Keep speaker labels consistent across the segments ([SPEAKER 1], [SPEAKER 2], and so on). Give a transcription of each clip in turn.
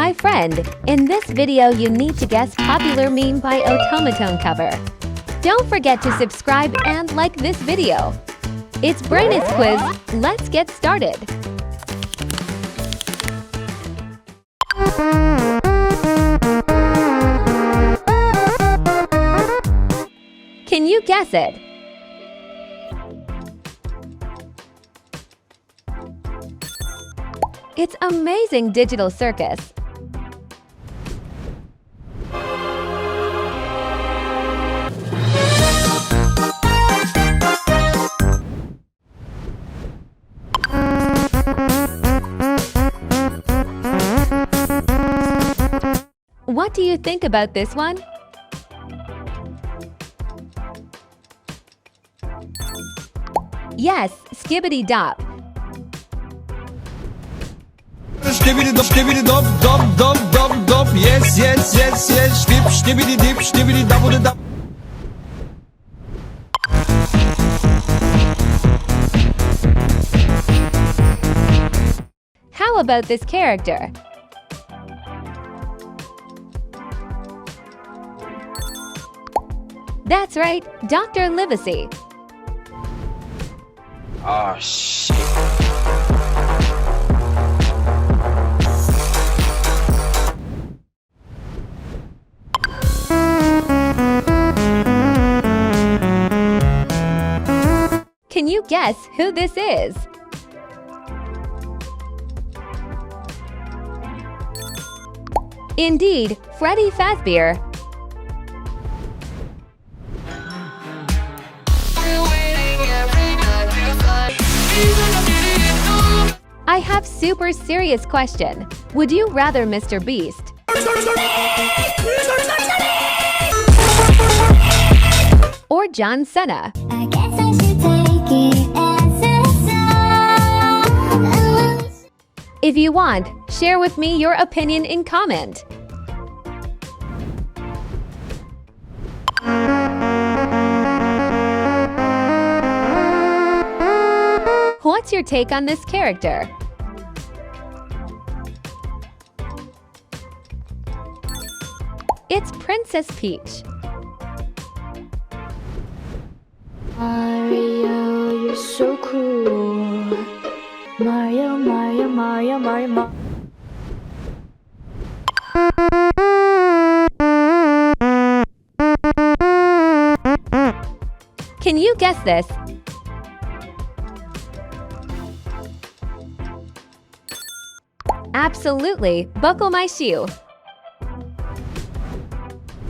[SPEAKER 1] Hi friend, in this video you need to guess popular meme by OTAMATONE cover. Don't forget to subscribe and like this video. It's Brainyz quiz, let's get started. Can you guess it? It's Amazing Digital Circus. What do you think about this one? Yes, Skibbity Dop.
[SPEAKER 2] Skibbity dop dop dop dop dop. Yes yes yes yes. Skibbity dip skibbity double dop.
[SPEAKER 1] How about this character? That's right, Dr. Livesey.
[SPEAKER 2] Oh shit.
[SPEAKER 1] Can you guess who this is? Indeed, Freddy Fazbear. I have super serious question. Would you rather MrBeast or John Cena?
[SPEAKER 3] I guess I should take it as a sign.
[SPEAKER 1] If you want, share with me your opinion in comment. What's your take on this character? It's Princess Peach.
[SPEAKER 3] Mario, you're so cool. Mario, Mario, Mario, Mario, Mario.
[SPEAKER 1] Can you guess this? Absolutely, buckle my shoe.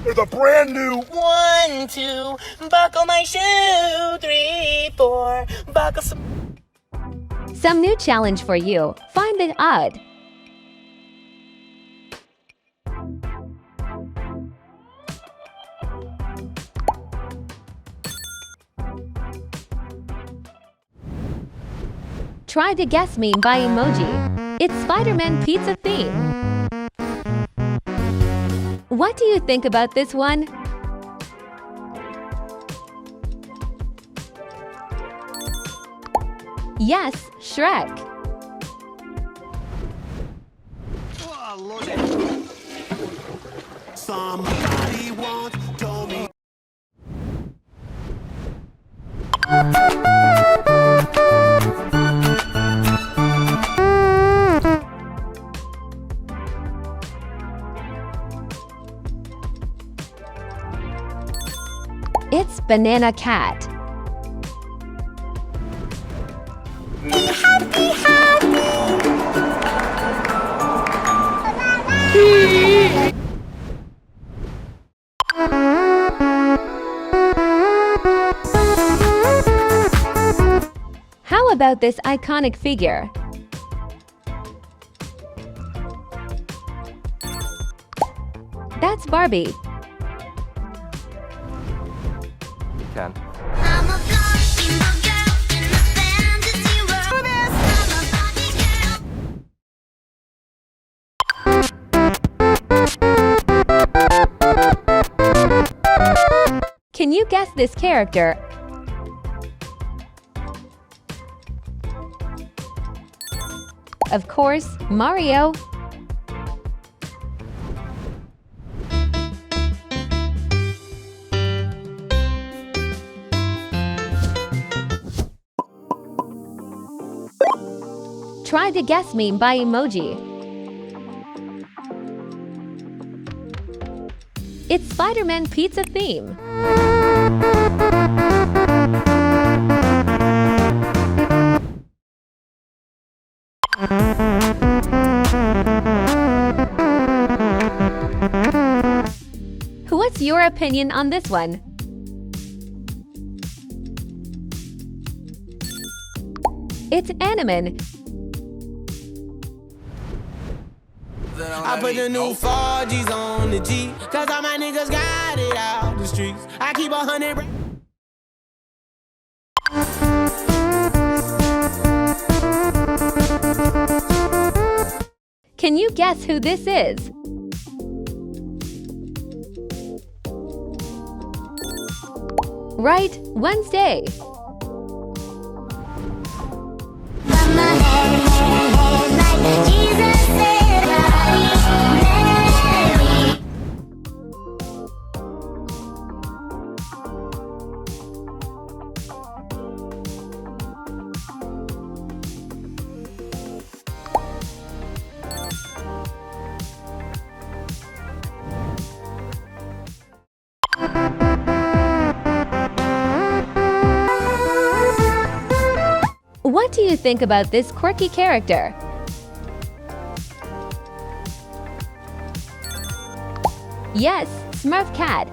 [SPEAKER 2] It's a brand new
[SPEAKER 4] 1, 2, buckle my shoe. 3, 4, buckle some.
[SPEAKER 1] Some new challenge for you. Find it odd. Try to guess meme by Emoji. It's Spider-Man pizza theme. What do you think about this one? Yes, Shrek.
[SPEAKER 5] Oh, Lord. Somebody once told me.
[SPEAKER 1] It's Banana Cat. How about this iconic figure? That's Barbie.
[SPEAKER 2] Can.
[SPEAKER 3] I'm a flying girl in the fantasy world. I'm a Barbie girl.
[SPEAKER 1] Can you guess this character? Of course, Mario. Try to guess meme by Emoji. It's Spider-Man pizza theme. What's your opinion on this one? It's Animan.
[SPEAKER 4] I put the new 4Gs on the G, cause all my niggas got it out the streets. I keep 100.
[SPEAKER 1] Can you guess who this is? Right, Wednesday. What do you think about this quirky character? Yes, Smurf Cat.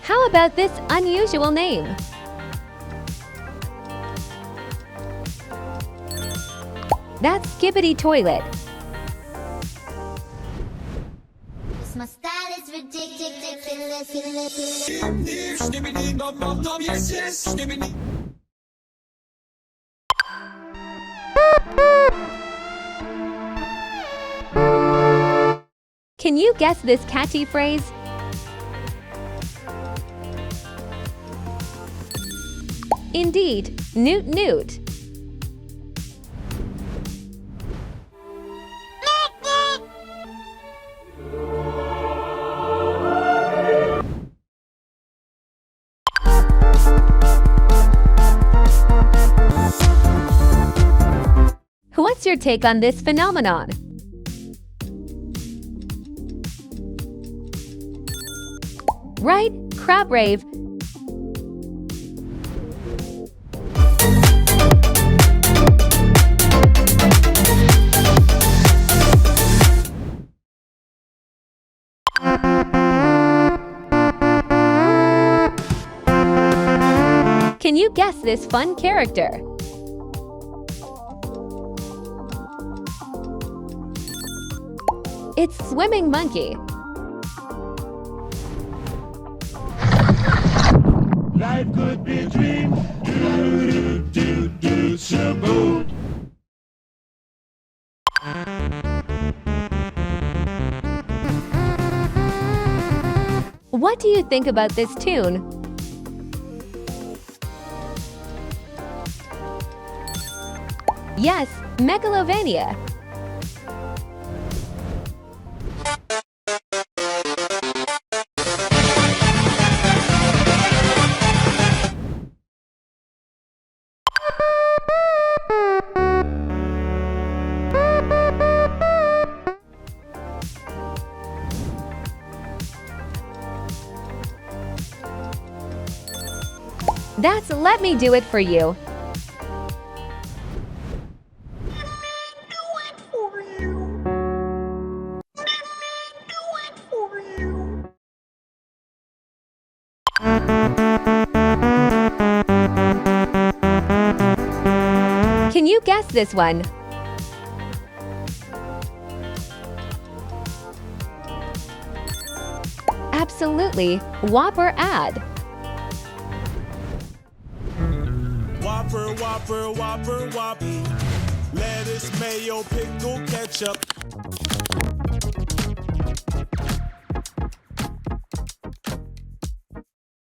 [SPEAKER 1] How about this unusual name? That's Skibbity Toilet.
[SPEAKER 6] My style is ridiculous.
[SPEAKER 1] Can you guess this catchy phrase? Indeed, Newt Newt. What's your take on this phenomenon? Right, Crab Rave. Can you guess this fun character? It's Swimming Monkey.
[SPEAKER 5] Life could be a dream. Shaboom.
[SPEAKER 1] What do you think about this tune? Yes, Megalovania. That's Let Me Do It For You. Can you guess this one? Absolutely, Whopper ad.
[SPEAKER 5] Whopper, Whopper, Whopper, Whopper. Lettuce, mayo, pickle, ketchup.